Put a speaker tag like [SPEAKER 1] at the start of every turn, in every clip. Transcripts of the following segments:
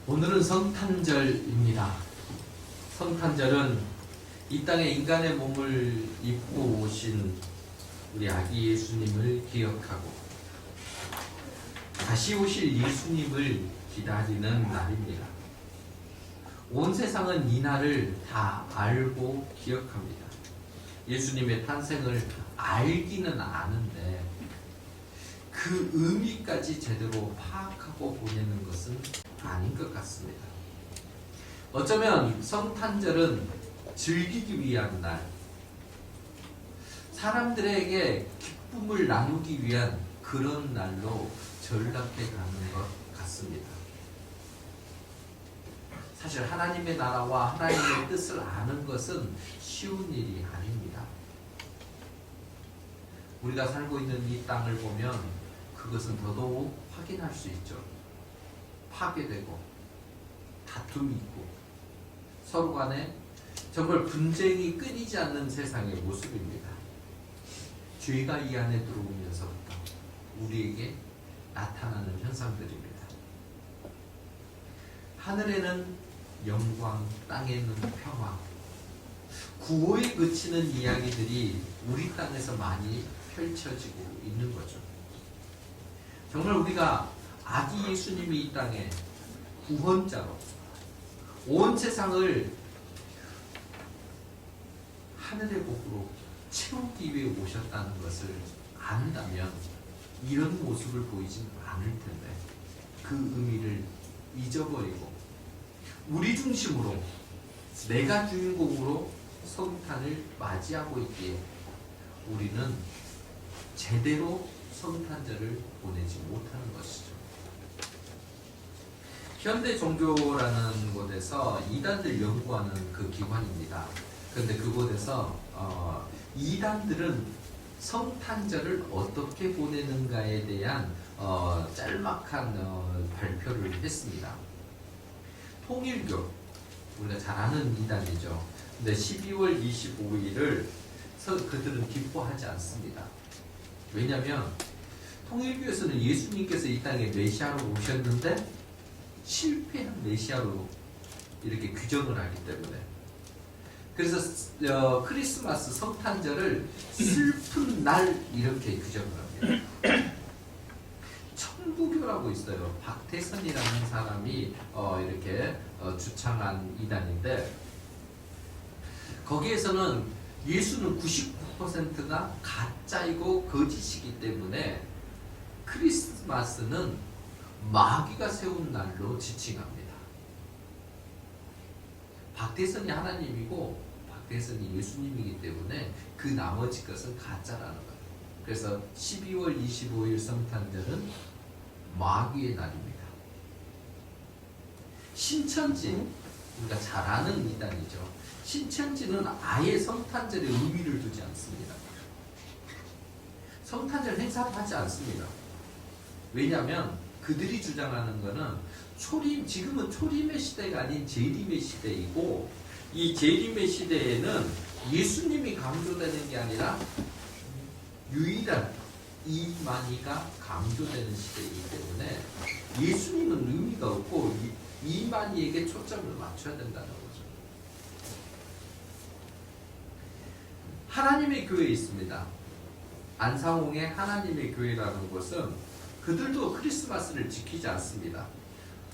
[SPEAKER 1] 오늘은 성탄절입니다. 성탄절은 이 땅에 인간의 몸을 입고 오신 우리 아기 예수님을 기억하고 다시 오실 예수님을 기다리는 날입니다. 온 세상은 이 날을 다 알고 기억합니다. 예수님의 탄생을 알기는 아는데 그 의미까지 제대로 파악하고 보내는 것은 아닌 것 같습니다. 어쩌면 성탄절은 즐기기 위한 날, 사람들에게 기쁨을 나누기 위한 그런 날로 전락해 가는 것 같습니다. 사실 하나님의 나라와 하나님의 뜻을 아는 것은 쉬운 일이 아닙니다. 우리가 살고 있는 이 땅을 보면 그것은 더더욱 확인할 수 있죠. 파괴되고 다툼이 있고 서로 간에 정말 분쟁이 끊이지 않는 세상의 모습입니다. 죄가 이 안에 들어오면서부터 우리에게 나타나는 현상들입니다. 하늘에는 영광, 땅에는 평화, 구호에 그치는 이야기들이 우리 땅에서 많이 펼쳐지고 있는 거죠. 정말 우리가 아기 예수님이 이 땅에 구원자로 온 세상을 하늘의 복으로 채우기 위해 오셨다는 것을 안다면 이런 모습을 보이지는 않을 텐데 그 의미를 잊어버리고 우리 중심으로 내가 주인공으로 성탄을 맞이하고 있기에 우리는 제대로 성탄절을 보내지 못하는 것이죠. 현대 종교라는 곳에서 이단들 연구하는 그 기관입니다. 그런데 그곳에서 이단들은 성탄절을 어떻게 보내는가에 대한 짤막한 발표를 했습니다. 통일교, 우리가 잘 아는 이단이죠. 근데 12월 25일을 그들은 기뻐하지 않습니다. 왜냐하면 통일교에서는 예수님께서 이 땅에 메시아로 오셨는데 실패한 메시아로 이렇게 규정을 하기 때문에, 그래서 크리스마스 성탄절을 슬픈 날 이렇게 규정을 합니다. 천부교라고 있어요. 박태선이라는 사람이 이렇게 주창한 이단인데 거기에서는 예수는 99%가 가짜이고 거짓이기 때문에 크리스마스는 마귀가 세운 날로 지칭합니다. 박태선이 하나님이고 박태선이 예수님이기 때문에 그 나머지 것은 가짜라는 거예요. 그래서 12월 25일 성탄절은 마귀의 날입니다. 신천지, 우리가 잘 아는 이단이죠. 신천지는 아예 성탄절에 의미를 두지 않습니다. 성탄절 행사를 하지 않습니다. 왜냐하면 그들이 주장하는 것은 지금은 초림의 시대가 아닌 재림의 시대이고, 이 재림의 시대에는 예수님이 강조되는 게 아니라 유일한 이만희가 강조되는 시대이기 때문에 예수님은 의미가 없고 이만희에게 초점을 맞춰야 된다는 거죠. 하나님의 교회에 있습니다. 안상홍의 하나님의 교회라는 것은 그들도 크리스마스를 지키지 않습니다.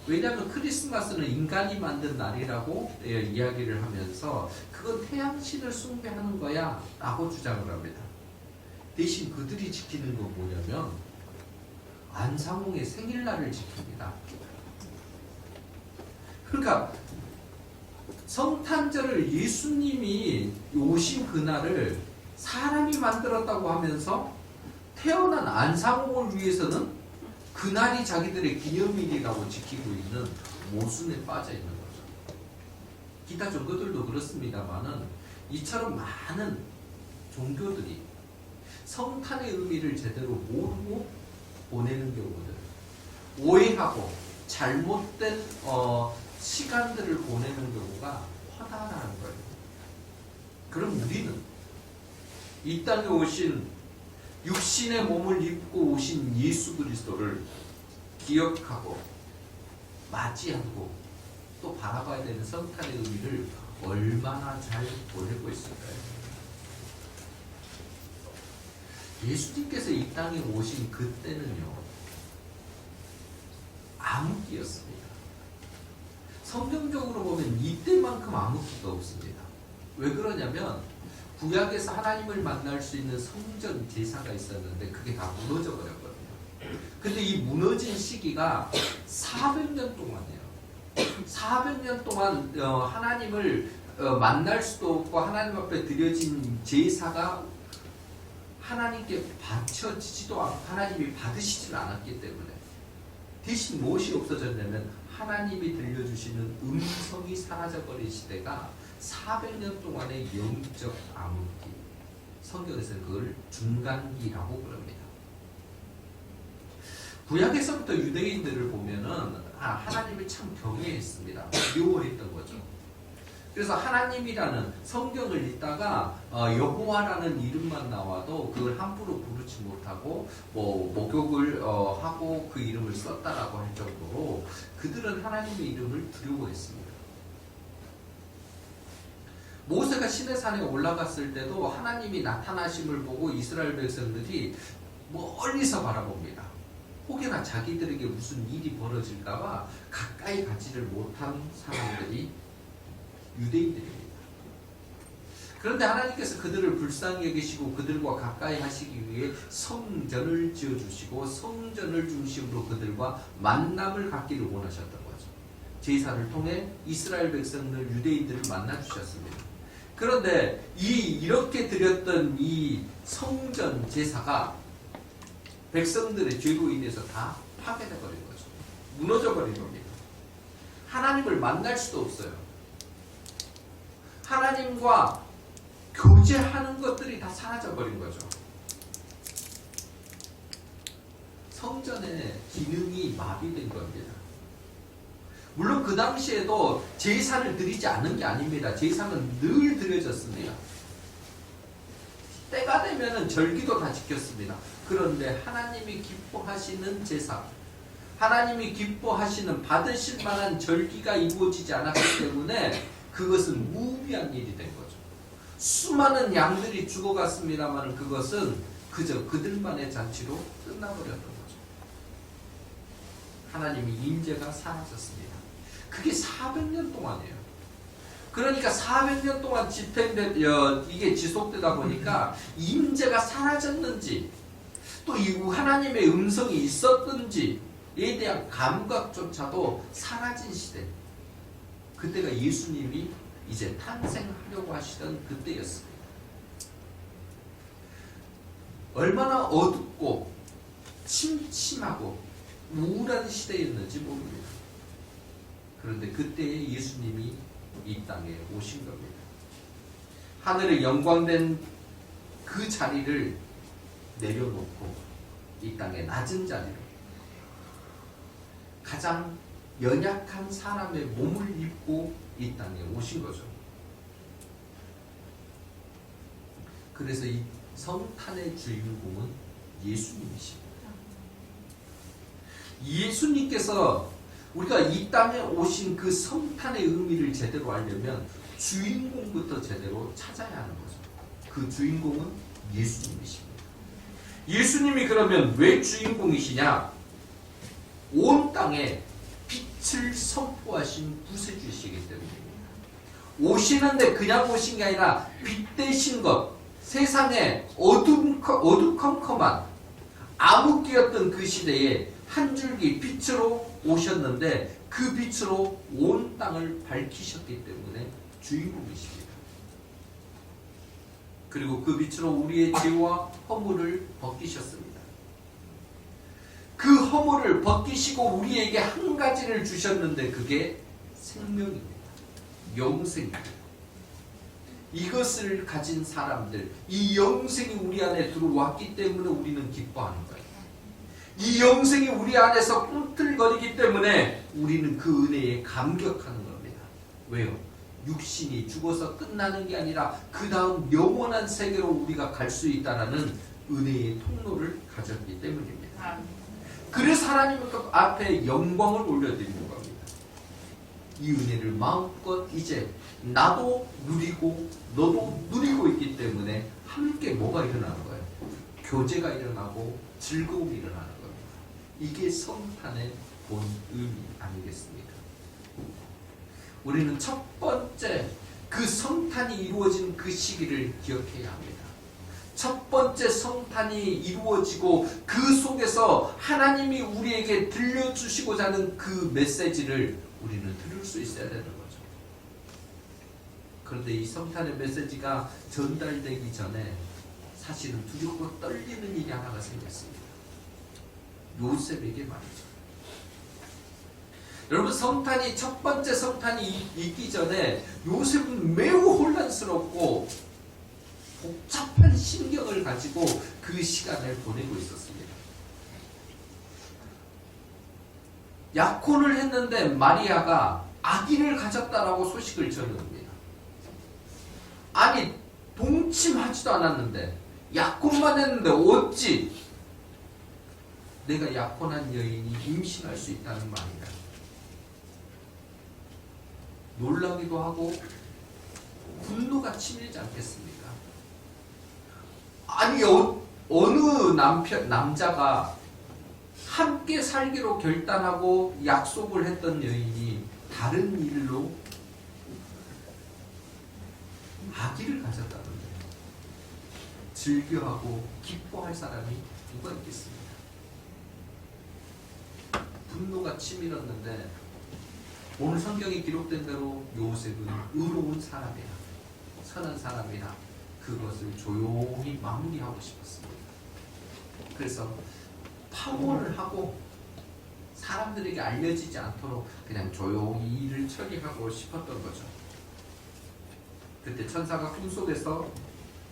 [SPEAKER 1] 왜냐하면 크리스마스는 인간이 만든 날이라고 이야기를 하면서 그건 태양신을 숭배하는 거야 라고 주장을 합니다. 대신 그들이 지키는 건 뭐냐면 안상홍의 생일날을 지킵니다. 그러니까 성탄절을 예수님이 오신 그날을 사람이 만들었다고 하면서 태어난 안상홍을 위해서는 그날이 자기들의 기념일이라고 지키고 있는 모순에 빠져 있는 거죠. 기타 종교들도 그렇습니다만은 이처럼 많은 종교들이 성탄의 의미를 제대로 모르고 보내는 경우들, 오해하고 잘못된 시간들을 보내는 경우가 허다하다는 거예요. 그럼 우리는 이 땅에 오신 육신의 몸을 입고 오신 예수 그리스도를 기억하고 맞이하고 또 바라봐야 되는 성탄의 의미를 얼마나 잘 보내고 있을까요? 예수님께서 이 땅에 오신 그때는요, 암흑기였습니다. 성경적으로 보면 이때만큼 암흑기가 없습니다. 왜 그러냐면 구약에서 하나님을 만날 수 있는 성전 제사가 있었는데 그게 다 무너져 버렸거든요. 근데 이 무너진 시기가 400년 동안이에요. 400년 동안 하나님을 만날 수도 없고 하나님 앞에 드려진 제사가 하나님께 바쳐지지도 않고 하나님이 받으시지는 않았기 때문에 대신 무엇이 없어졌냐면 하나님이 들려주시는 음성이 사라져버린 시대가 400년 동안의 영적 암흑기, 성경에서는 그걸 중간기라고 부릅니다. 구약에서부터 유대인들을 보면은 하나님을 참 경외했습니다. 미워했던 거죠. 그래서 하나님이라는 성경을 읽다가 여호와라는 이름만 나와도 그걸 함부로 부르지 못하고 목욕을 하고 그 이름을 썼다라고 할 정도로 그들은 하나님의 이름을 두려워했습니다. 모세가 시내산에 올라갔을 때도 하나님이 나타나심을 보고 이스라엘 백성들이 멀리서 바라봅니다. 혹여나 자기들에게 무슨 일이 벌어질까봐 가까이 가지를 못한 사람들이 유대인들입니다. 그런데 하나님께서 그들을 불쌍히 여기시고 그들과 가까이 하시기 위해 성전을 지어주시고 성전을 중심으로 그들과 만남을 갖기를 원하셨던 거죠. 제사를 통해 이스라엘 백성들 유대인들을 만나주셨습니다. 그런데 이렇게 드렸던 이 성전 제사가 백성들의 죄로 인해서 다 파괴되어 버린 거죠. 무너져 버린 겁니다. 하나님을 만날 수도 없어요. 하나님과 교제하는 것들이 다 사라져 버린 거죠. 성전의 기능이 마비된 겁니다. 물론 그 당시에도 제사를 드리지 않은 게 아닙니다. 제사는 늘 드려졌습니다. 때가 되면은 절기도 다 지켰습니다. 그런데 하나님이 기뻐하시는 제사, 하나님이 기뻐하시는 받으실 만한 절기가 이루어지지 않았기 때문에 그것은 무의미한 일이 된 거죠. 수많은 양들이 죽어갔습니다만 그것은 그저 그들만의 잔치로 끝나버렸던 거죠. 하나님의 임재가 사라졌습니다. 그게 400년 동안이에요. 그러니까 400년 동안 이게 지속되다 보니까 임재가 사라졌는지 또 이 하나님의 음성이 있었던지에 대한 감각조차도 사라진 시대. 그때가 예수님이 이제 탄생하려고 하시던 그때였습니다. 얼마나 어둡고 침침하고 우울한 시대였는지 모릅니다. 그런데 그때에 예수님이 이 땅에 오신 겁니다. 하늘의 영광된 그 자리를 내려놓고 이 땅의 낮은 자리로 가장 연약한 사람의 몸을 입고 이 땅에 오신 거죠. 그래서 이 성탄의 주인공은 예수님이십니다. 예수님께서 우리가 이 땅에 오신 그 성탄의 의미를 제대로 알려면 주인공부터 제대로 찾아야 하는 거죠. 그 주인공은 예수님이십니다. 예수님이 그러면 왜 주인공이시냐? 온 땅에 빛을 선포하신 구세주시기 때문입니다. 오시는데 그냥 오신 게 아니라 빛 되신 것, 세상에 어두컴컴한 암흑기였던 그 시대에 한 줄기 빛으로 오셨는데 그 빛으로 온 땅을 밝히셨기 때문에 주인공이십니다. 그리고 그 빛으로 우리의 죄와 허물을 벗기셨습니다. 그 허물을 벗기시고 우리에게 한 가지를 주셨는데 그게 생명입니다. 영생입니다. 이것을 가진 사람들, 이 영생이 우리 안에 들어왔기 때문에 우리는 기뻐하는 거예요. 이 영생이 우리 안에서 꿈틀거리기 때문에 우리는 그 은혜에 감격하는 겁니다. 왜요? 육신이 죽어서 끝나는 게 아니라 그 다음 영원한 세계로 우리가 갈 수 있다는 은혜의 통로를 가졌기 때문입니다. 그래서 하나님 앞에 영광을 올려드리는 겁니다. 이 은혜를 마음껏 이제 나도 누리고 너도 누리고 있기 때문에 함께 뭐가 일어나는 거예요? 교제가 일어나고 즐거움이 일어나는 겁니다. 이게 성탄의 본 의미 아니겠습니까? 우리는 첫 번째 그 성탄이 이루어진 그 시기를 기억해야 합니다. 첫 번째 성탄이 이루어지고 그 속에서 하나님이 우리에게 들려주시고자 하는 그 메시지를 우리는 들을 수 있어야 되는 거죠. 그런데 이 성탄의 메시지가 전달되기 전에 사실은 두렵고 떨리는 일이 하나가 생겼습니다. 요셉에게 말이죠. 여러분, 성탄이 첫 번째 성탄이 있기 전에 요셉은 매우 혼란스럽고 복잡한 심경을 가지고 그 시간을 보내고 있었습니다. 약혼을 했는데 마리아가 아기를 가졌다라고 소식을 전해옵니다. 아니, 동침하지도 않았는데 약혼만 했는데 어찌 내가 약혼한 여인이 임신할 수 있다는 말이야. 놀라기도 하고 분노가 치밀지 않겠습니까? 아니, 어느 남자가 함께 살기로 결단하고 약속을 했던 여인이 다른 일로 아기를 가졌다는데 즐겨하고 기뻐할 사람이 누가 있겠습니까? 분노가 치밀었는데 오늘 성경에 기록된 대로 요셉은 의로운 사람이라, 선한 사람이라 그것을 조용히 마무리하고 싶었습니다. 그래서 파혼을 하고 사람들에게 알려지지 않도록 그냥 조용히 일을 처리하고 싶었던 거죠. 그때 천사가 꿈속에서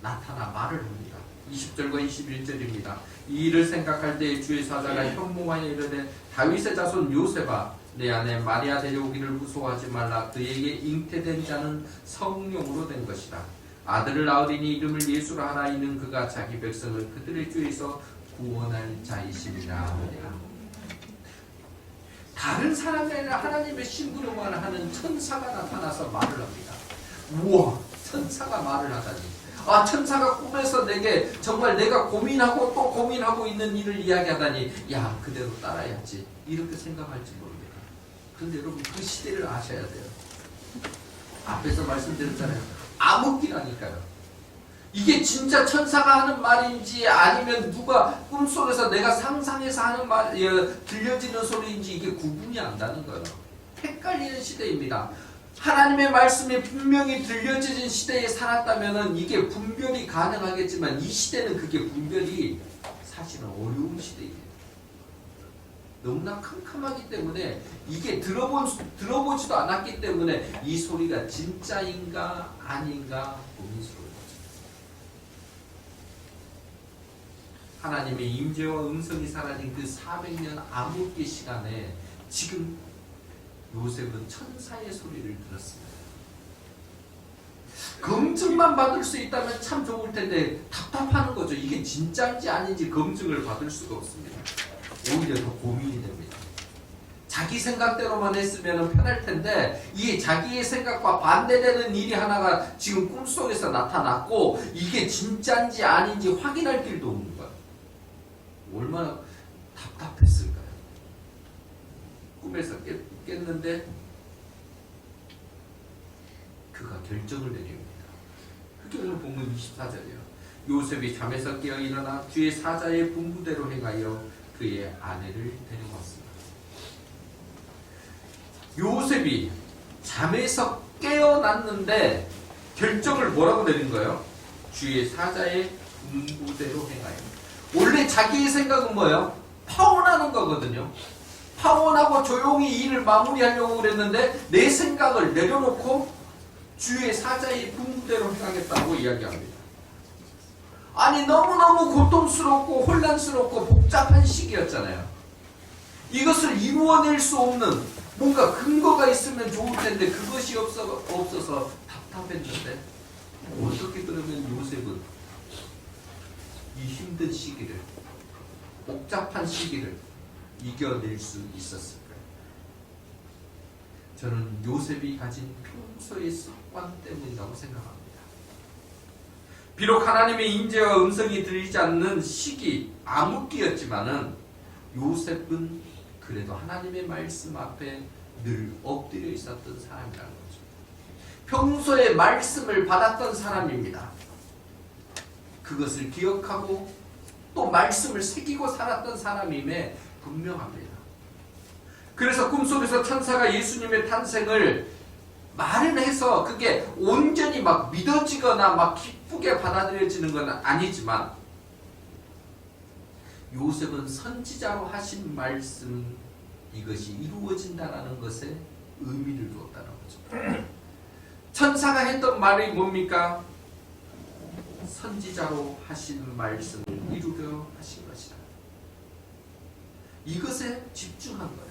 [SPEAKER 1] 나타나 말을 합니다. 20절과 21절입니다. 이 일을 생각할 때 주의 사자가 현몽하여 이르되 다윗의 자손 요셉아, 내 아내 마리아 데려오기를 무서워하지 말라. 그에게 잉태된 자는 성령으로 된 것이라. 아들을 낳으리니 이름을 예수라 하라. 이는 그가 자기 백성을 그들의 죄에서 구원할 자이심이라 하느니라. 다른 사람이 아니라 하나님의 심부름을 하는 천사가 나타나서 말을 합니다. 우와, 천사가 말을 하다니. 아, 천사가 꿈에서 내게 정말 내가 고민하고 또 고민하고 있는 일을 이야기하다니, 야, 그대로 따라야지, 이렇게 생각할지 모릅니다. 그런데 여러분, 그 시대를 아셔야 돼요. 앞에서 말씀드렸잖아요. 암흑기라니까요. 이게 진짜 천사가 하는 말인지 아니면 누가 꿈속에서 내가 상상해서 하는 말, 들려지는 소리인지 이게 구분이 안 가는 거예요. 헷갈리는 시대입니다. 하나님의 말씀이 분명히 들려지는 시대에 살았다면 이게 분별이 가능하겠지만 이 시대는 그게 분별이 사실은 어려운 시대예요. 너무나 캄캄하기 때문에 이게 들어보지도 않았기 때문에 이 소리가 진짜인가 아닌가 고민스러워요. 하나님의 임재와 음성이 사라진 그 400년 암흑기 시간에 지금 요셉은 천사의 소리를 들었습니다. 검증만 받을 수 있다면 참 좋을 텐데 답답하는 거죠. 이게 진짜인지 아닌지 검증을 받을 수가 없습니다. 오히려 더 고민이 됩니다. 자기 생각대로만 했으면 편할 텐데 이 자기의 생각과 반대되는 일이 하나가 지금 꿈속에서 나타났고 이게 진짜인지 아닌지 확인할 길도 없는 거예요. 얼마나 답답했을까요? 꿈에서 깼는데 그가 결정을 내립니다. 그게 오늘 본문 24절이에요. 요셉이 잠에서 깨어 일어나 주의 사자의 분부대로 행하여 그의 아내를 데려왔습니다. 요셉이 잠에서 깨어났는데 결정을 뭐라고 내린 거예요? 주의 사자의 분부대로 행하여. 원래 자기의 생각은 뭐예요? 파혼하는 거거든요. 파혼하고 조용히 일을 마무리하려고 그랬는데 내 생각을 내려놓고 주의 사자의 분부대로 행하겠다고 이야기합니다. 아니, 너무너무 고통스럽고 혼란스럽고 복잡한 시기였잖아요. 이것을 이루어낼 수 없는 뭔가 근거가 있으면 좋을 텐데 그것이 없어서 답답했는데 어떻게 그러면 요셉은 이 힘든 시기를, 복잡한 시기를 이겨낼 수 있었을까요? 저는 요셉이 가진 평소의 습관 때문이라고 생각합니다. 비록 하나님의 인재와 음성이 들리지 않는 시기, 암흑기였지만은 요셉은 그래도 하나님의 말씀 앞에 늘 엎드려 있었던 사람이라는 거죠. 평소에 말씀을 받았던 사람입니다. 그것을 기억하고 또 말씀을 새기고 살았던 사람임에 분명합니다. 그래서 꿈속에서 천사가 예수님의 탄생을 말은 해서 그게 온전히 막 믿어지거나 막 기쁘게 받아들여지는 건 아니지만 요셉은 선지자로 하신 말씀 이것이 이루어진다라는 것에 의미를 두었다는 거죠. 천사가 했던 말이 뭡니까? 선지자로 하신 말씀을 이루려 하신 것이다. 이것에 집중한 거예요.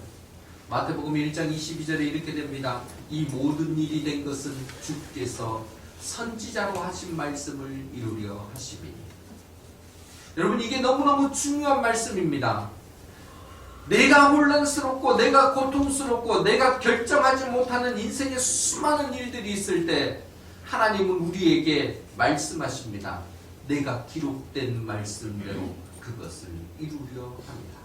[SPEAKER 1] 마태복음 1장 22절에 이렇게 됩니다. 이 모든 일이 된 것은 주께서 선지자로 하신 말씀을 이루려 하심이니. 여러분, 이게 너무너무 중요한 말씀입니다. 내가 혼란스럽고 내가 고통스럽고 내가 결정하지 못하는 인생의 수많은 일들이 있을 때 하나님은 우리에게 말씀하십니다. 내가 기록된 말씀대로 그것을 이루려 합니다.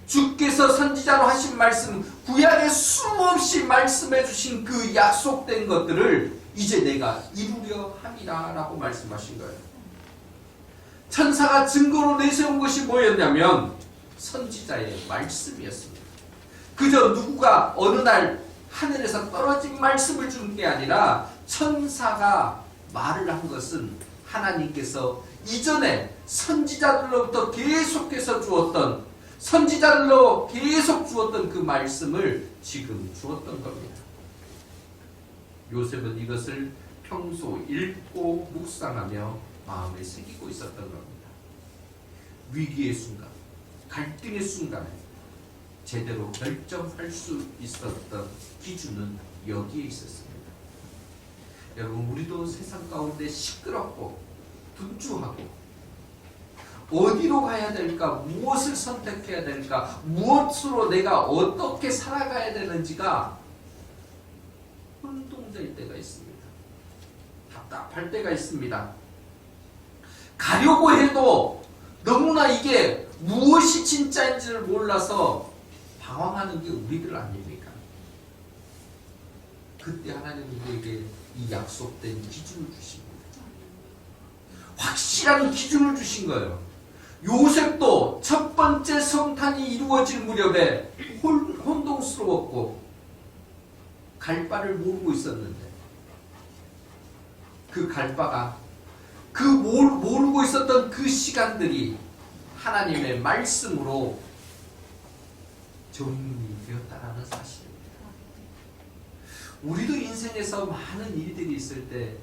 [SPEAKER 1] 주께서 선지자로 하신 말씀, 구약에 수없이 말씀해 주신 그 약속된 것들을 이제 내가 이루려 합니다 라고 말씀하신 거예요. 천사가 증거로 내세운 것이 뭐였냐면 선지자의 말씀이었습니다. 그저 누구가 어느 날 하늘에서 떨어진 말씀을 준 게 아니라 천사가 말을 한 것은 하나님께서 이전에 선지자들로부터 계속해서 주었던, 선지자들로 계속 주었던 그 말씀을 지금 주었던 겁니다. 요셉은 이것을 평소 읽고 묵상하며 마음에 새기고 있었던 겁니다. 위기의 순간, 갈등의 순간에 제대로 결정할 수 있었던 기준은 여기에 있었습니다. 여러분, 우리도 세상 가운데 시끄럽고 분주하고 어디로 가야 될까, 무엇을 선택해야 될까, 무엇으로 내가 어떻게 살아가야 되는지가 혼동될 때가 있습니다. 답답할 때가 있습니다. 가려고 해도 너무나 이게 무엇이 진짜인지를 몰라서 방황하는 게 우리들 아닙니까? 그때 하나님은 우리에게 이 약속된 기준을 주십니다. 확실한 기준을 주신 거예요. 요셉도 첫 번째 성탄이 이루어질 무렵에 혼동스러웠고 갈 바를 모르고 있었는데 그 갈 바가 그 모르고 있었던 그 시간들이 하나님의 말씀으로 정리되었다라는 사실입니다. 우리도 인생에서 많은 일들이 있을 때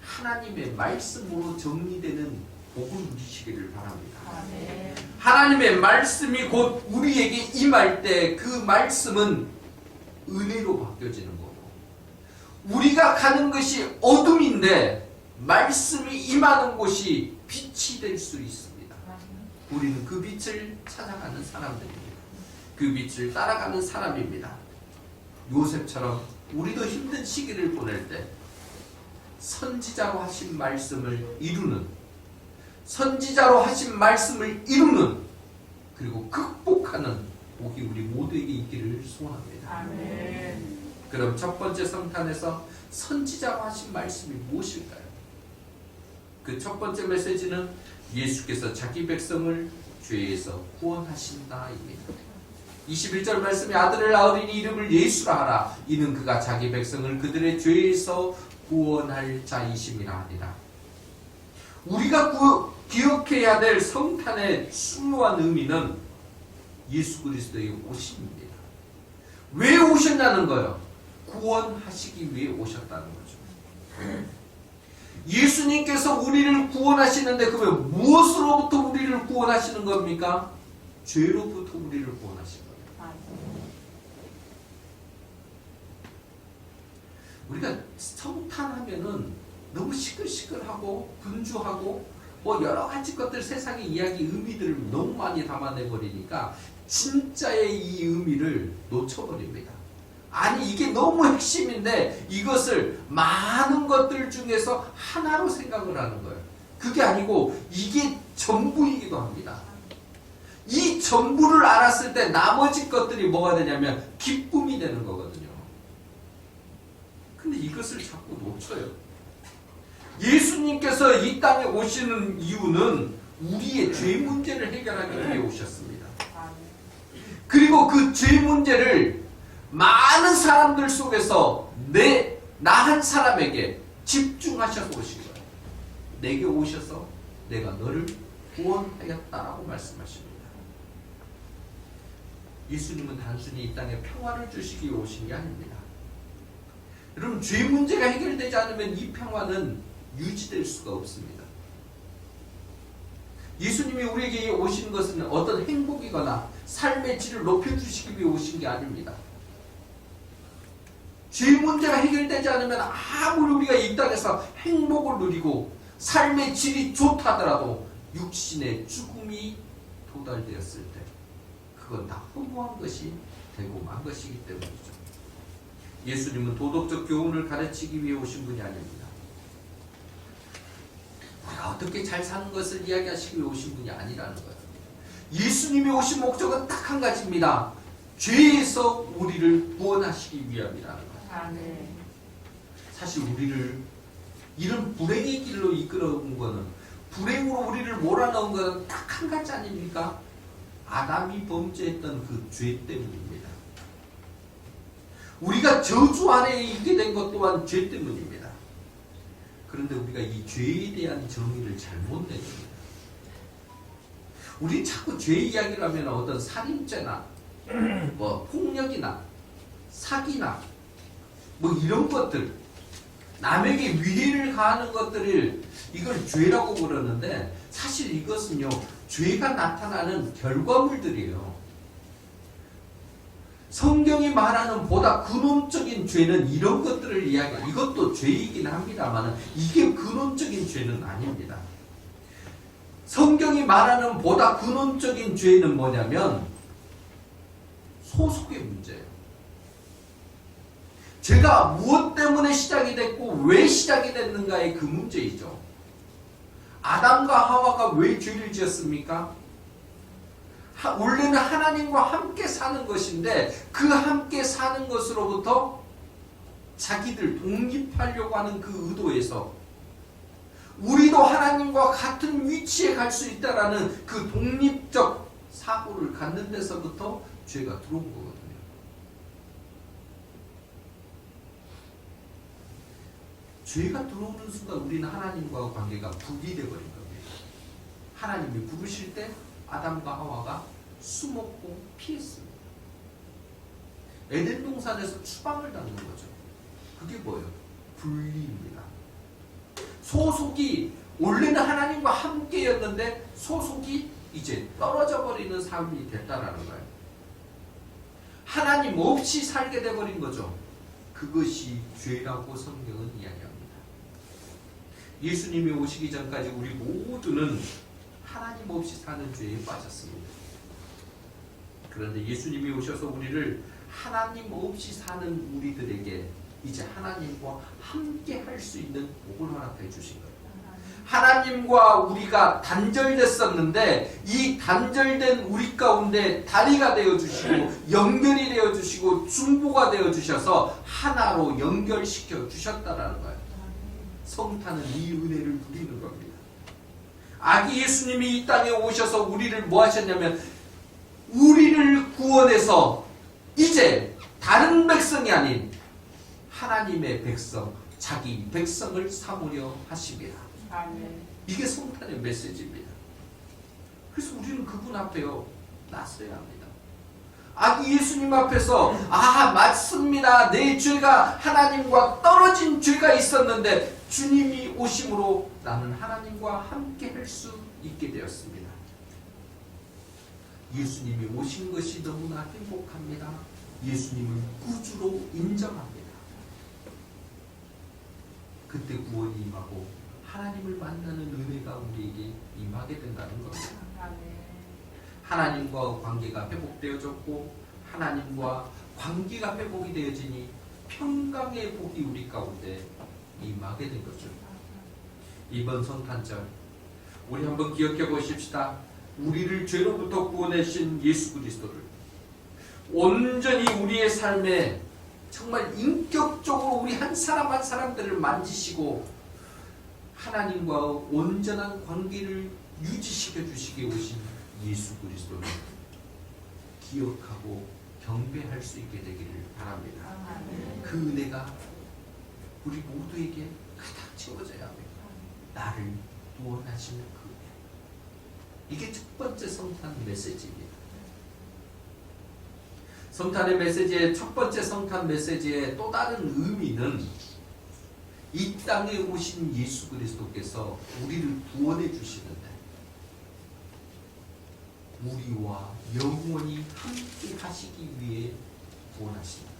[SPEAKER 1] 하나님의 말씀으로 정리되는 복을 누리시기를 바랍니다. 하나님의 말씀이 곧 우리에게 임할 때 그 말씀은 은혜로 바뀌어지는 거고, 우리가 가는 것이 어둠인데 말씀이 임하는 곳이 빛이 될 수 있습니다. 우리는 그 빛을 찾아가는 사람들입니다. 그 빛을 따라가는 사람입니다. 요셉처럼 우리도 힘든 시기를 보낼 때 선지자로 하신 말씀을 이루는, 선지자로 하신 말씀을 이루는, 그리고 극복하는 복이 우리 모두에게 있기를 소원합니다. 아멘. 그럼 첫 번째 성탄에서 선지자로 하신 말씀이 무엇일까요? 그 첫 번째 메시지는 예수께서 자기 백성을 죄에서 구원하신다입니다. 21절 말씀에 아들을 낳으리니 이름을 예수라 하라. 이는 그가 자기 백성을 그들의 죄에서 구원할 자이심이라 하니라. 우리가 기억해야 될 성탄의 중요한 의미는 예수 그리스도의 오심입니다. 왜 오셨냐는 거예요. 구원하시기 위해 오셨다는 거죠. 예수님께서 우리를 구원하시는데 그러면 무엇으로부터 우리를 구원하시는 겁니까? 죄로부터 우리를 구원하시는 거예요. 우리가 성탄하면은 너무 시끌시끌하고 분주하고 뭐 여러 가지 것들, 세상의 이야기, 의미들을 너무 많이 담아내버리니까 진짜의 이 의미를 놓쳐버립니다. 아니 이게 너무 핵심인데 이것을 많은 것들 중에서 하나로 생각을 하는 거예요. 그게 아니고 이게 전부이기도 합니다. 이 전부를 알았을 때 나머지 것들이 뭐가 되냐면 기쁨이 되는 거거든요. 근데 이것을 자꾸 놓쳐요. 예수님께서 이 땅에 오시는 이유는 우리의 죄 문제를 해결하기 위해 오셨습니다. 그리고 그 죄 문제를 많은 사람들 속에서 나 한 사람에게 집중하셔서 오신 거예요. 내게 오셔서 내가 너를 구원하였다라고 말씀하십니다. 예수님은 단순히 이 땅에 평화를 주시기 위해 오신 게 아닙니다. 여러분, 죄 문제가 해결되지 않으면 이 평화는 유지될 수가 없습니다. 예수님이 우리에게 오신 것은 어떤 행복이거나 삶의 질을 높여주시기 위해 오신 게 아닙니다. 죄 문제가 해결되지 않으면 아무리 우리가 이 땅에서 행복을 누리고 삶의 질이 좋다더라도 육신의 죽음이 도달되었을 때 그건 다 허무한 것이 되고 만 것이기 때문이죠. 예수님은 도덕적 교훈을 가르치기 위해 오신 분이 아닙니다. 우리가 어떻게 잘 사는 것을 이야기하시기 위해 오신 분이 아니라는 거예요. 예수님이 오신 목적은 딱 한 가지입니다. 죄에서 우리를 구원하시기 위함이라는 거예요. 사실 우리를 이런 불행의 길로 이끌어온 거는, 불행으로 우리를 몰아넣은 것은 딱 한 가지 아닙니까? 아담이 범죄했던 그 죄 때문입니다. 우리가 저주 아래에 있게 된 것 또한 죄 때문입니다. 그런데 우리가 이 죄에 대한 정의를 잘못 내립니다. 우리 자꾸 죄 이야기를 하면 어떤 살인죄나 뭐 폭력이나 사기나 뭐 이런 것들, 남에게 위해를 가하는 것들을 이걸 죄라고 부르는데 사실 이것은요, 죄가 나타나는 결과물들이에요. 성경이 말하는 보다 근원적인 죄는 이런 것들을 이야기해요. 이것도 죄이긴 합니다만 이게 근원적인 죄는 아닙니다. 성경이 말하는 보다 근원적인 죄는 뭐냐면 소속의 문제예요. 죄가 무엇 때문에 시작이 됐고 왜 시작이 됐는가의 그 문제이죠. 아담과 하와가 왜 죄를 지었습니까? 원래는 하나님과 함께 사는 것인데 그 함께 사는 것으로부터 자기들 독립하려고 하는 그 의도에서 우리도 하나님과 같은 위치에 갈 수 있다라는 그 독립적 사고를 갖는 데서부터 죄가 들어온 거거든요. 죄가 들어오는 순간 우리는 하나님과 관계가 분리되어 버린 겁니다. 하나님이 부르실 때 아담과 하와가 숨었고 피했습니다. 에덴 동산에서 추방을 당한 거죠. 그게 뭐예요? 분리입니다. 소속이 원래는 하나님과 함께였는데 소속이 이제 떨어져 버리는 삶이 됐다라는 거예요. 하나님 없이 살게 돼버린 거죠. 그것이 죄라고 성경은 이야기합니다. 예수님이 오시기 전까지 우리 모두는 하나님 없이 사는 죄에 빠졌습니다. 그런데 예수님이 오셔서 우리를 하나님 없이 사는 우리들에게 이제 하나님과 함께 할 수 있는 복을 허락해 주신 거예요. 하나님과 우리가 단절됐었는데 이 단절된 우리 가운데 다리가 되어주시고 연결이 되어주시고 중보가 되어주셔서 하나로 연결시켜 주셨다라는 거예요. 성탄은 이 은혜를 누리는 겁니다. 아기 예수님이 이 땅에 오셔서 우리를 뭐 하셨냐면 우리를 구원해서 이제 다른 백성이 아닌 하나님의 백성, 자기 백성을 삼으려 하십니다. 이게 성탄의 메시지입니다. 그래서 우리는 그분 앞에요 나서야 합니다. 아기 예수님 앞에서 맞습니다. 내 죄가 하나님과 떨어진 죄가 있었는데 주님이 오심으로 나는 하나님과 함께 할 수 있게 되었습니다. 예수님이 오신 것이 너무나 행복합니다. 예수님을 구주로 인정합니다. 그때 구원이 임하고 하나님을 만나는 은혜가 우리에게 임하게 된다는 겁니다. 하나님과 관계가 회복되어졌고 하나님과 관계가 회복이 되어지니 평강의 복이 우리 가운데 임하게 된 거죠. 이번 성탄절 우리 한번 기억해 보십시다. 우리를 죄로부터 구원하신 예수 그리스도를 온전히 우리의 삶에 정말 인격적으로 우리 한 사람 한 사람들을 만지시고 하나님과 온전한 관계를 유지시켜 주시기 오신 예수 그리스도를 기억하고 경배할 수 있게 되기를 바랍니다. 그 은혜가 우리 모두에게 가득 채워져야 합니다. 나를 구원하시는 그 은혜. 이게 첫 번째 성탄 메시지입니다. 성탄의 메시지의 첫 번째 성탄 메시지의 또 다른 의미는 이 땅에 오신 예수 그리스도께서 우리를 구원해 주시는데 우리와 영원히 함께 하시기 위해 구원하십니다.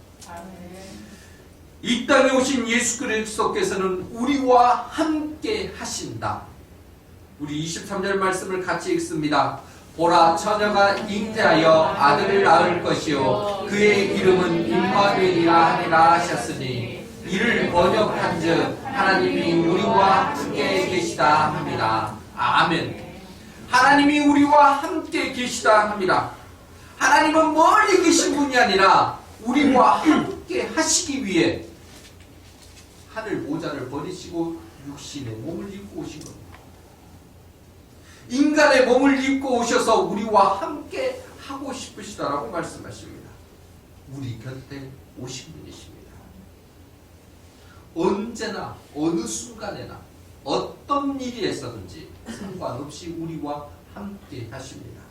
[SPEAKER 1] 이 땅에 오신 예수 그리스도께서는 우리와 함께 하신다. 우리 23절 말씀을 같이 읽습니다. 보라, 처녀가 잉태하여 아들을 낳을 것이요 그의 이름은 임마누엘이라 하리라 하셨으니 이를 번역한즉 하나님이 우리와 함께 계시다 합니다. 아멘. 하나님이 우리와 함께 계시다 합니다. 하나님은 멀리 계신 분이 아니라 우리와 함께 하시기 위해 하늘 모자를 버리시고 육신의 몸을 입고 오신 겁니다. 인간의 몸을 입고 오셔서 우리와 함께 하고 싶으시다라고 말씀하십니다. 우리 곁에 오신 분이십니다. 언제나 어느 순간에나 어떤 일이 있었든지 상관없이 우리와 함께 하십니다.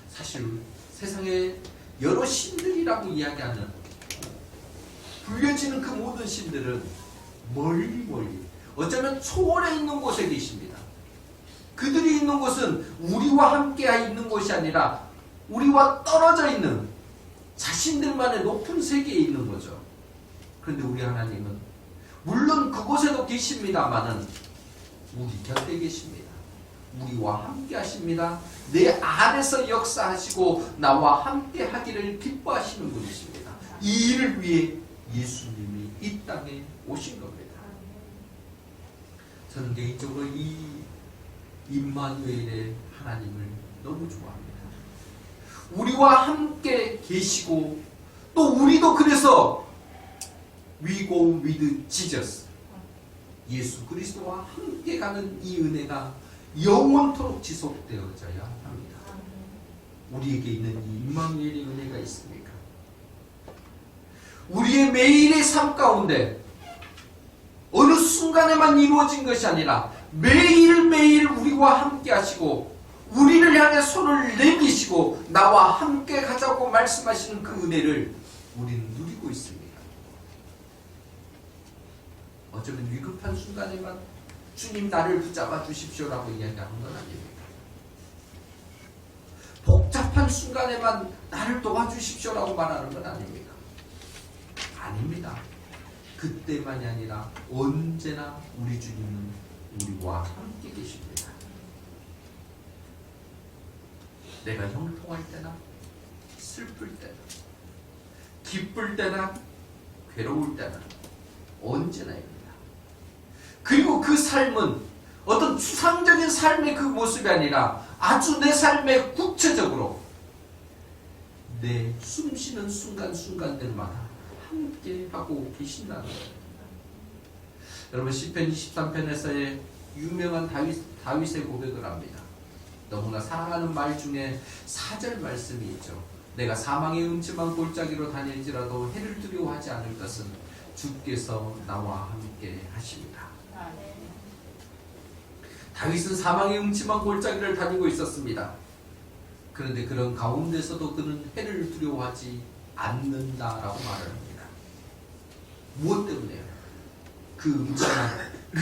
[SPEAKER 1] 사실 세상에 여러 신들이라고 이야기하는 불려지는 그 모든 신들은 멀리 어쩌면 초월해 있는 곳에 계십니다. 그들이 있는 곳은 우리와 함께 있는 곳이 아니라 우리와 떨어져 있는 자신들만의 높은 세계에 있는 거죠. 그런데 우리 하나님은 물론 그곳에도 계십니다마는 우리 곁에 계십니다. 우리와 함께 하십니다. 내 안에서 역사하시고 나와 함께 하기를 기뻐하시는 분이십니다. 이 일을 위해 예수님이 이 땅에 오신 겁니다. 저는 개인적으로 이 임마누엘의 하나님을 너무 좋아합니다. 우리와 함께 계시고 또 우리도 그래서 We go with Jesus, 예수 그리스도와 함께 가는 이 은혜가 영원토록 지속되어져야 합니다. 우리에게 있는 이 임마누엘의 은혜가 있습니까? 우리의 매일의 삶 가운데 어느 순간에만 이루어진 것이 아니라 매일매일 우리와 함께 하시고 우리를 향해 손을 내미시고 나와 함께 가자고 말씀하시는 그 은혜를 우리는 누리고 있습니다. 어쩌면 위급한 순간에만 주님 나를 붙잡아 주십시오라고 이야기하는 건 아닙니다. 복잡한 순간에만 나를 도와주십시오라고 말하는 건 아닙니다. 아닙니다. 그때만이 아니라 언제나 우리 주님은 우리와 함께 계십니다. 내가 형통할 때나 슬플 때나 기쁠 때나 괴로울 때나 언제나입니다. 그리고 그 삶은 어떤 추상적인 삶의 그 모습이 아니라 아주 내 삶에 구체적으로 내 숨쉬는 순간순간들마다 함께 하고 계신다는 거예요. 여러분 시편 23편에서의 유명한 다윗의 고백을 합니다. 너무나 사랑하는 말 중에 4절 말씀이 있죠. 내가 사망의 음침한 골짜기로 다닐지라도 해를 두려워하지 않을 것은 주께서 나와 함께 하십니다. 다윗은 사망의 음침한 골짜기를 다니고 있었습니다. 그런데 그런 가운데서도 그는 해를 두려워하지 않는다라고 말을 합니다. 무엇 때문에요? 그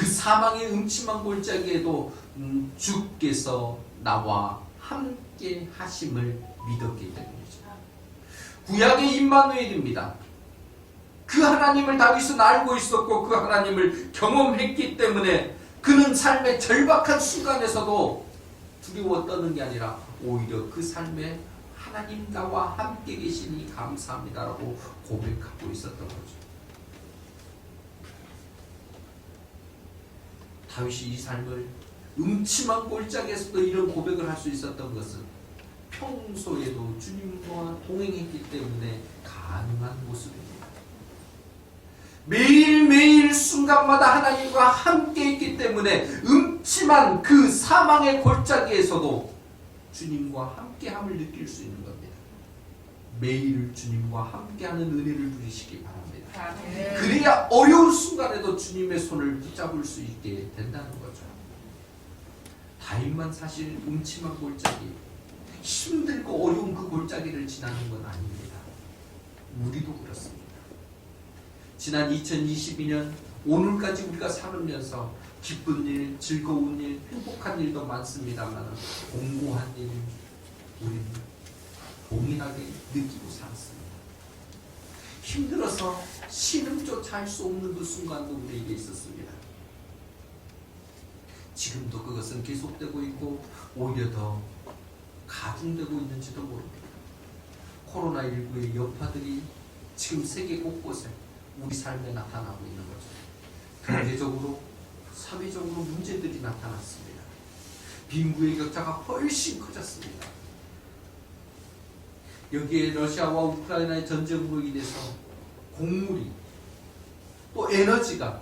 [SPEAKER 1] 사망의 음침한 골짜기에도 주께서 나와 함께 하심을 믿었기 때문이죠. 구약의 임마누엘입니다. 그 하나님을 다윗은 알고 있었고 그 하나님을 경험했기 때문에 그는 삶의 절박한 순간에서도 두려워 떠는 게 아니라 오히려 그 삶에 하나님 나와 함께 계시니 감사합니다라고 고백하고 있었던 거죠. 다윗이 이 삶을 음침한 골짜기에서도 이런 고백을 할 수 있었던 것은 평소에도 주님과 동행했기 때문에 가능한 모습입니다. 매일매일 순간마다 하나님과 함께 있기 때문에 음침한 그 사망의 골짜기에서도 주님과 함께함을 느낄 수 있는 겁니다. 매일 주님과 함께하는 은혜를 누리시기 바랍니다. 그래야 어려운 순간에도 주님의 손을 붙잡을 수 있게 된다는 거죠. 다윗만 사실 음침한 골짜기, 힘들고 어려운 그 골짜기를 지나는 건 아닙니다. 우리도 그렇습니다. 지난 2022년 오늘까지 우리가 살으면서 기쁜 일, 즐거운 일, 행복한 일도 많습니다만 공고한 일 우리는 동일하게 느끼고 살았습니다. 힘들어서 신음조차 할 수 없는 그 순간도 우리에게 있었습니다. 지금도 그것은 계속되고 있고 오히려 더 가중되고 있는지도 모릅니다. 코로나19의 여파들이 지금 세계 곳곳에 우리 삶에 나타나고 있는 거죠. 경제적으로, 사회적으로 문제들이 나타났습니다. 빈부의 격차가 훨씬 커졌습니다. 여기에 러시아와 우크라이나의 전쟁으로 인해서 곡물이 또 에너지가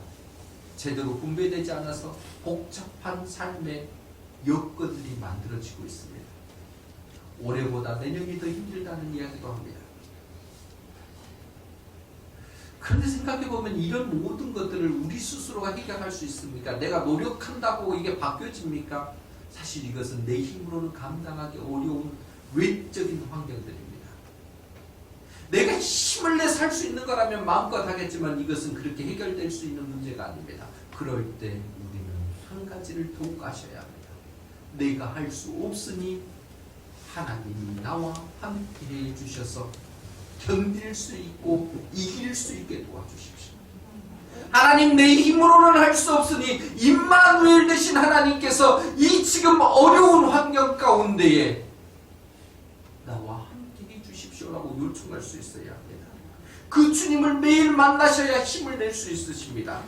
[SPEAKER 1] 제대로 분배되지 않아서 복잡한 삶의 여건들이 만들어지고 있습니다. 올해보다 내년이 더 힘들다는 이야기도 합니다. 그런데 생각해보면 이런 모든 것들을 우리 스스로가 해결할 수 있습니까? 내가 노력한다고 이게 바뀌어집니까? 사실 이것은 내 힘으로는 감당하기 어려운 외적인 환경들입니다. 내가 힘을 내 살 수 있는 거라면 마음껏 하겠지만 이것은 그렇게 해결될 수 있는 문제가 아닙니다. 그럴 때 우리는 한 가지를 더욱 아셔야 합니다. 내가 할 수 없으니 하나님이 나와 함께 해주셔서 견딜 수 있고 이길 수 있게 도와주십시오. 하나님 내 힘으로는 할 수 없으니 임마누엘 되신 하나님께서 이 지금 어려운 환경 가운데에 나와 함께 해주십시오라고 요청할 수 있어야 합니다. 그 주님을 매일 만나셔야 힘을 낼 수 있으십니다.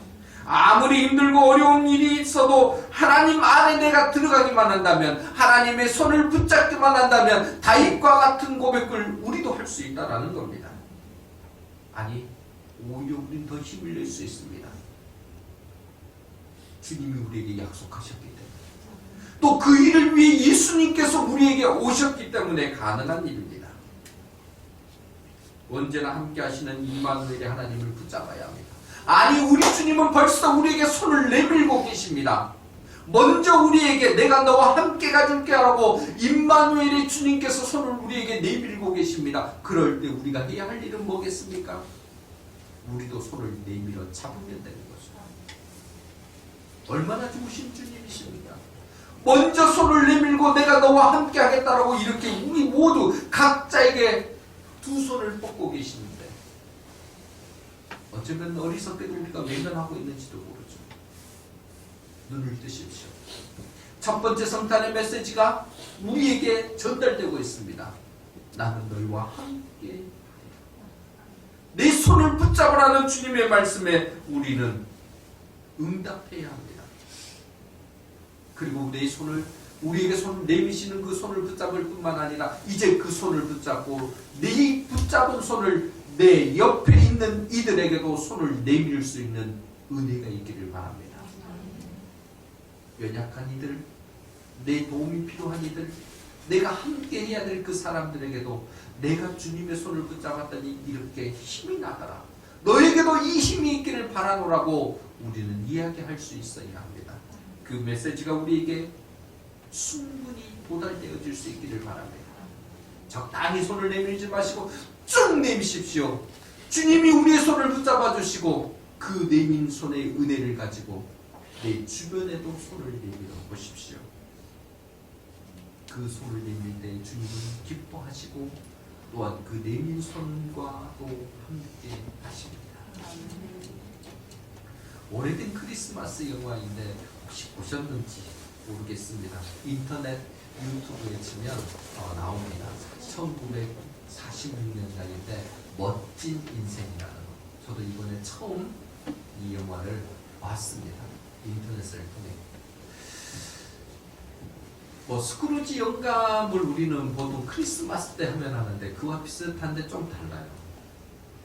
[SPEAKER 1] 아무리 힘들고 어려운 일이 있어도 하나님 안에 내가 들어가기만 한다면, 하나님의 손을 붙잡기만 한다면 다윗과 같은 고백을 우리도 할 수 있다라는 겁니다. 아니, 오히려 우리는 더 힘을 낼 수 있습니다. 주님이 우리에게 약속하셨기 때문에, 또 그 일을 위해 예수님께서 우리에게 오셨기 때문에 가능한 일입니다. 언제나 함께 하시는 임마누엘의 하나님을 붙잡아야 합니다. 아니, 우리 주님은 벌써 우리에게 손을 내밀고 계십니다. 먼저 우리에게 내가 너와 함께 가줄게 하라고 임마누엘의 주님께서 손을 우리에게 내밀고 계십니다. 그럴 때 우리가 해야 할 일은 뭐겠습니까? 우리도 손을 내밀어 잡으면 되는 거죠. 얼마나 좋으신 주님이십니까? 먼저 손을 내밀고 내가 너와 함께 하겠다라고 이렇게 우리 모두 각자에게 두 손을 뻗고 계시는데, 어쩌면 어리석게도 우리가 외면하고 있는지도 모르죠. 눈을 뜨십시오. 첫 번째 성탄의 메시지가 우리에게 전달되고 있습니다. 나는 너희와 함께, 내 손을 붙잡으라는 주님의 말씀에 우리는 응답해야 합니다. 그리고 내 손을, 우리에게 손을 내미시는 그 손을 붙잡을 뿐만 아니라 이제 그 손을 붙잡고 네 붙잡은 손을 내 옆에 있는 이들에게도 손을 내밀 수 있는 은혜가 있기를 바랍니다. 연약한 이들, 내 도움이 필요한 이들, 내가 함께 해야 될 그 사람들에게도 내가 주님의 손을 붙잡았더니 이렇게 힘이 나더라, 너에게도 이 힘이 있기를 바라노라고 우리는 이야기할 수 있어야 합니다. 그 메시지가 우리에게 충분히 도달되어질 수 있기를 바랍니다. 적당히 손을 내밀지 마시고 쭉 내미십시오. 주님이 우리의 손을 붙잡아 주시고 그 내민 손의 은혜를 가지고 내 주변에도 손을 내밀어 보십시오. 그 손을 내밀 때 주님은 기뻐하시고 또한 그 내민 손과도 함께 하십니다. 오래된 크리스마스 영화인데 혹시 보셨는지 모르겠습니다. 인터넷 유튜브에 치면 나옵니다. 1946년작인데 멋진 인생이라는 거. 저도 이번에 처음 이 영화를 봤습니다. 인터넷을 통해. 뭐 스크루지 영감을 우리는 보통 크리스마스 때 하면 하는데 그와 비슷한데 좀 달라요.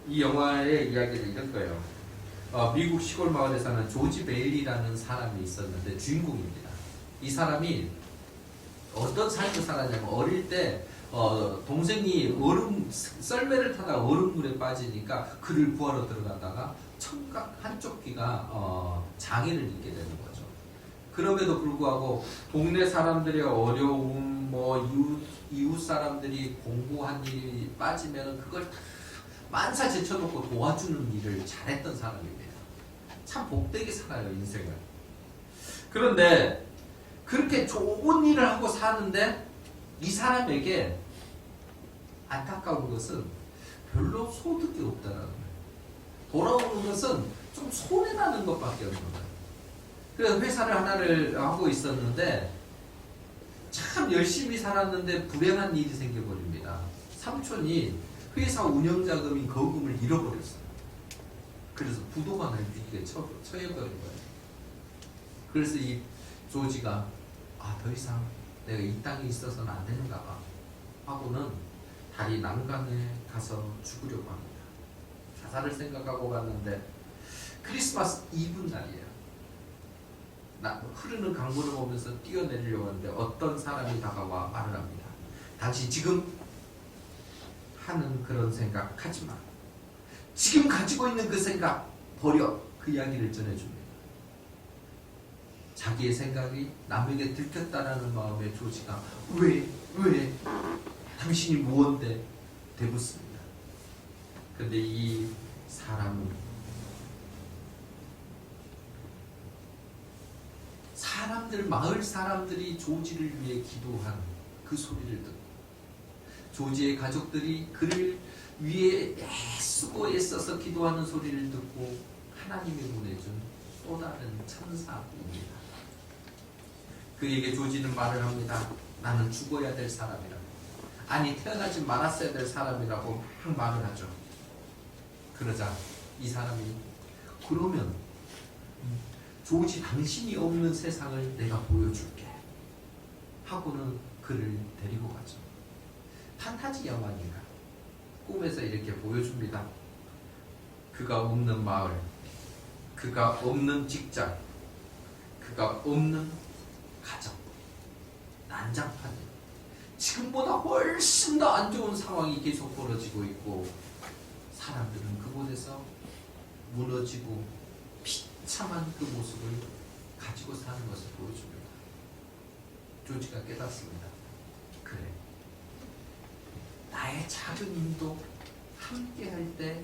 [SPEAKER 1] 이 영화의 이야기는 이런 거예요. 미국 시골 마을에 사는 조지 베일리라는 사람이 있었는데 주인공입니다. 이 사람이 어떤 삶을 살았냐면 어릴 때 동생이 썰매를 타다가 얼음물에 빠지니까 그를 구하러 들어갔다가 청각 한쪽 귀가 장애를 입게 되는 거죠. 그럼에도 불구하고 동네 사람들의 어려움, 이웃 사람들이 공부한 일이 빠지면 그걸 다 만사 제쳐놓고 도와주는 일을 잘했던 사람입니다. 참 복되게 살아요, 인생을. 그런데 그렇게 좋은 일을 하고 사는데 이 사람에게 안타까운 것은 별로 소득이 없다는 거예요. 돌아오는 것은 좀 손해나는 것밖에 없는 거예요. 그래서 회사를 하나를 하고 있었는데 참 열심히 살았는데 불행한 일이 생겨버립니다. 삼촌이 회사 운영자금인 거금을 잃어버렸어요. 그래서 부도만을 위기에 처해버린 거예요. 그래서 이 조지가 더 이상 내가 이 땅에 있어서는 안 되는가 봐 하고는 다리 난간에 가서 죽으려고 합니다. 자살을 생각하고 갔는데 크리스마스 이브 날이에요. 흐르는 강물을 보면서 뛰어내리려고 하는데 어떤 사람이 다가와 말을 합니다. 당신 지금 하는 그런 생각 하지 마. 지금 가지고 있는 그 생각 버려. 그 이야기를 전해줍니다. 자기의 생각이 남에게 들켰다라는 마음에 조지가 왜? 당신이 무언데? 대묻습니다. 근데 이 사람은 마을 사람들이 조지를 위해 기도한 그 소리를 듣고 조지의 가족들이 그를 위해 애쓰고 애써서 기도하는 소리를 듣고 하나님이 보내준 또 다른 천사입니다. 그에게 조지는 말을 합니다. 나는 죽어야 될 사람이라고. 아니 태어나지 말았어야 될 사람이라고 막 말을 하죠. 그러자 이 사람이 그러면 조지 당신이 없는 세상을 내가 보여줄게 하고는 그를 데리고 가죠. 판타지 영화니까 꿈에서 이렇게 보여줍니다. 그가 없는 마을, 그가 없는 직장, 그가 없는 가정, 난장판, 지금보다 훨씬 더 안 좋은 상황이 계속 벌어지고 있고 사람들은 그곳에서 무너지고 비참한 그 모습을 가지고 사는 것을 보여줍니다. 조지가 깨닫습니다. 그래, 나의 작은 힘도 함께 할 때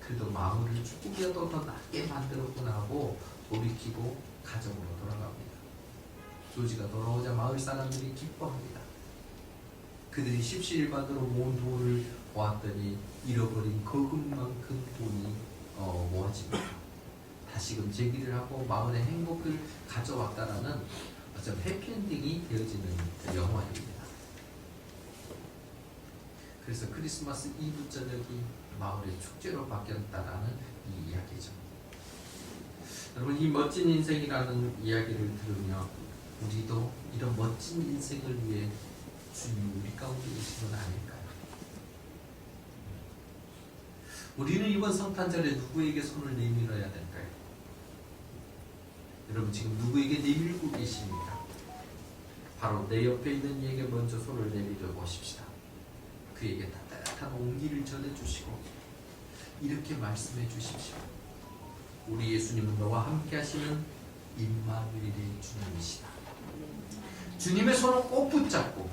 [SPEAKER 1] 그래도 마음을 조금이라도 더 낫게 만들었구나 하고 돌이키고 가정으로 돌아갑니다. 조지가 돌아오자 마을 사람들이 기뻐합니다. 그들이 십시일반으로 모은 돈을 보았더니 잃어버린 거금만큼 돈이 모아집니다. 다시금 제기를 하고 마을의 행복을 가져왔다라는 어떤 해피엔딩이 되어지는 영화입니다. 그래서 크리스마스 이브 저녁이 마을의 축제로 바뀌었다라는 이 이야기죠. 여러분, 이 멋진 인생이라는 이야기를 들으며 우리도 이런 멋진 인생을 위해 주님 우리 가운데 계신 건 아닐까요? 우리는 이번 성탄절에 누구에게 손을 내밀어야 될까요? 여러분, 지금 누구에게 내밀고 계십니까? 바로 내 옆에 있는 이에게 먼저 손을 내밀어 보십시다. 그에게 따뜻한 온기를 전해주시고 이렇게 말씀해 주십시오. 우리 예수님은 너와 함께 하시는 임마누엘의 주님이시다. 주님의 손을 꼭 붙잡고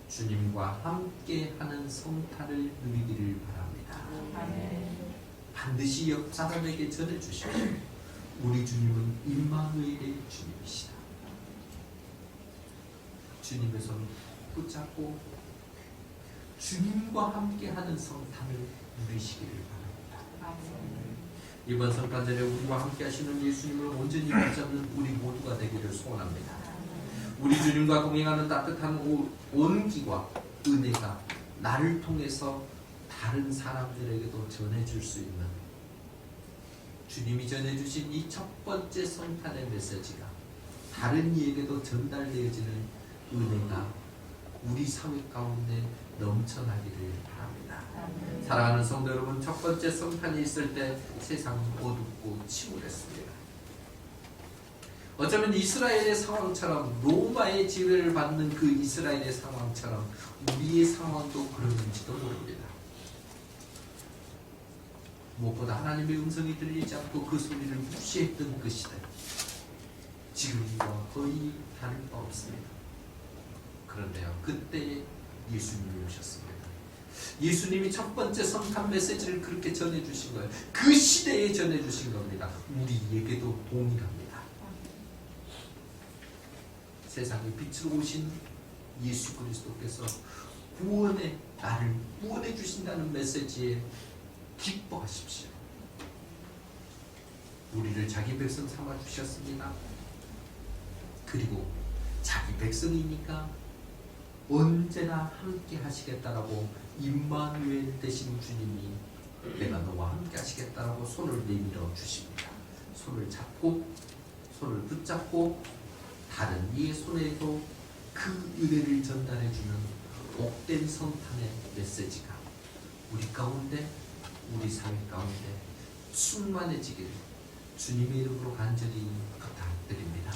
[SPEAKER 1] 주님과 함께 하는 성탄을 누리기를 바랍니다. 반드시 옆 사람에게 전해주십시오. 우리 주님은 임마누엘의 주님이시다. 주님의 손을 붙잡고 주님과 함께 하는 성탄을 누리시기를 바랍니다. 이번 성탄절에 우리와 함께 하시는 예수님을 온전히 붙잡는 우리 모두가 되기를 소원합니다. 우리 주님과 동행하는 따뜻한 온기와 은혜가 나를 통해서 다른 사람들에게도 전해줄 수 있는, 주님이 전해주신 이 첫 번째 성탄의 메시지가 다른 이에게도 전달되어지는 은혜가 우리 사회 가운데 넘쳐나기를 바랍니다. 사랑하는 성도 여러분, 첫 번째 성탄이 있을 때 세상은 어둡고 침울했습니다. 어쩌면 이스라엘의 상황처럼, 로마의 지배를 받는 그 이스라엘의 상황처럼 우리의 상황도 그러는지도 모릅니다. 무엇보다 하나님의 음성이 들리지 않고 그 소리를 무시했던 그 시대, 지금과 거의 다를 바 없습니다. 그런데요, 그때 예수님이 오셨습니다. 예수님이 첫 번째 성탄 메시지를 그렇게 전해주신 거예요. 그 시대에 전해주신 겁니다. 우리에게도 동일합니다. 세상에 빛으로 오신 예수 그리스도께서 구원의 나를 구원해 주신다는 메시지에 기뻐하십시오. 우리를 자기 백성 삼아 주셨습니다. 그리고 자기 백성이니까 언제나 함께 하시겠다라고 임마누엘 되신 주님이 내가 너와 함께 하시겠다라고 손을 내밀어 주십니다. 손을 잡고, 손을 붙잡고 다른 이의 손에도 그 은혜를 전달해주는 복된 성탄의 메시지가 우리 가운데, 우리 사회 가운데 충만해지기를 주님의 이름으로 간절히 부탁드립니다.